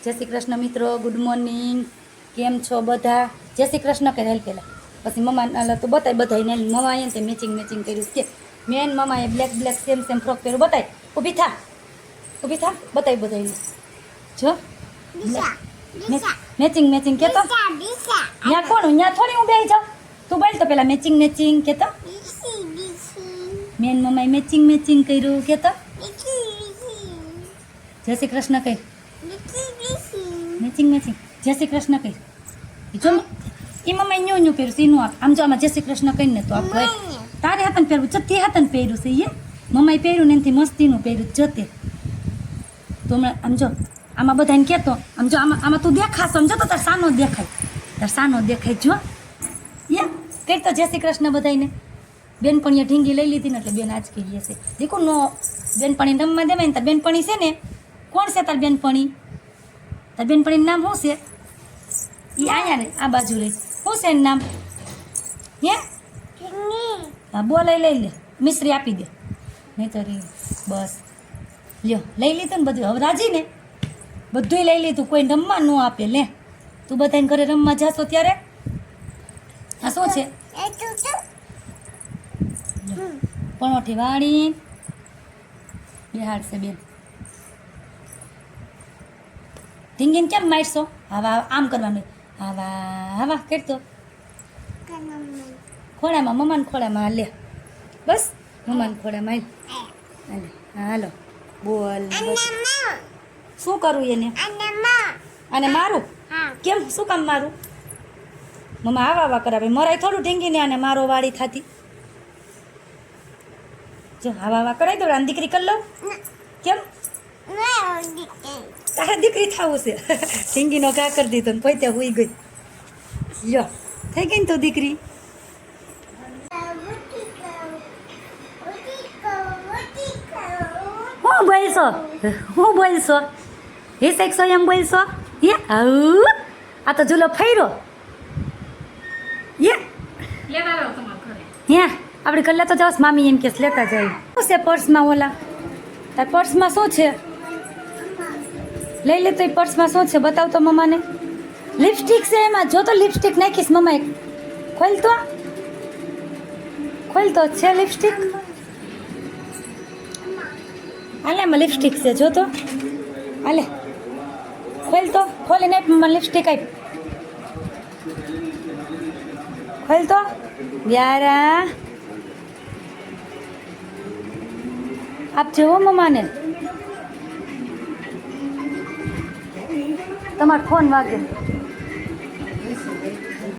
જય શ્રી કૃષ્ણ મિત્રો, good morning. કેમ છો બધા? જય શ્રી કૃષ્ણ કે હેલ પહેલાં પછી મમ્મા તો બતાય બધાને મમ્માએ તે મેચિંગ કર્યું કે મેન મમ્માએ બ્લેક સેમ ફ્રોક પહેર્યું બતાય. ઊભી થા બતાય બધાને જો મેચિંગ કે તો ત્યાં કોણ ત્યાં થોડી હું બેસી જાઉં. તું બોલ તો પેલા મેચિંગ કે તો મેન મમ્માએ મેચિંગ કર્યું કે તો જય શ્રી કૃષ્ણ કહી મેચિંગ જય શ્રી કૃષ્ણ કહી જો એ મમ્માએ ન્યુ પહેર્યું એનું આમ જો આમાં જય શ્રી કૃષ્ણ કહીને તો આપ તારે હાથને પહેરવું તે હાથને પહેર્યું છે એ મમ્માએ પહેર્યું ને એનાથી મસ્તીનું પહેર્યું જતે તો હમણાં આમ જો આમાં બધાને કહેતો આમ જો આમાં તું દેખાશ આમ જો તો તાર સાનો દેખાય જો એ કહી તો જય શ્રી કૃષ્ણ બધાને. બેનપણીએ ઢીંગી લઈ લીધી ને એટલે બેન આજ કહીએ છે દીકુ નો બેનપણી રમવા દેવાય ને તાર બેનપણી છે ને કોણ છે તાર બેનપણી નામ શું છે એ અહીંયા રે આ બાજુ રહી શું છે એનું નામ હે હા બોલાઈ લઈ લે મિશ્રી આપી દે નહીં તો રી બસ લ્યો લઈ લીધું ને બધું હવે રાજી ને બધું લઈ લીધું કોઈ રમવા ન આપે લે તું બધાને ઘરે રમવા જાશો ત્યારે આ શું છે પણોઠી વાળી બેહાડશે બેન ઢીંગીને કેમ મારશો આવા આમ કરવાનું આવા કરતો ખોળામાં મમ્માને ખોળામાં લે બસ મમ્માને ખોળામાં હાલે હાલો બોલ બસ શું કરું એને અને મારું કેમ શું કામ મારું મમ્મા આવા કરાવે મરાય થોડું ઢીંગીને આને મારો વાળી થતી જો આવા કરાવી દો આને દીકરી કરી લો કેમ તારે દીકરી થવું છે ઢીંગીનો ઘા કરી દીધો ને પોતે હોઈ ગઈ લ્યો થઈ ગઈ ને તો દીકરી હું બોલશો હે શેકશો એમ બોલશો એ આવું આ તો ઝૂલો ફર્યો હે આપણે કલ્લા તો જાવ મામી એમ કે લેતા જાય શું છે પર્સમાં ઓલા તાર પર્સમાં શું છે લઈ લે તો એ પર્સમાં શું છે બતાવ તો મમ્માને લિપસ્ટિક છે એમાં જો તો લિપસ્ટિક નાખીશ મમ્માએ ખોલ તો છે લિપસ્ટિક આલે એમાં લિપસ્ટિક છે જો તો આલે ખોલીને આપ મમ્મા લિપસ્ટિક આપ ખોલ તો યારા આપજો હો મમ્માને તમારો ફોન વાગે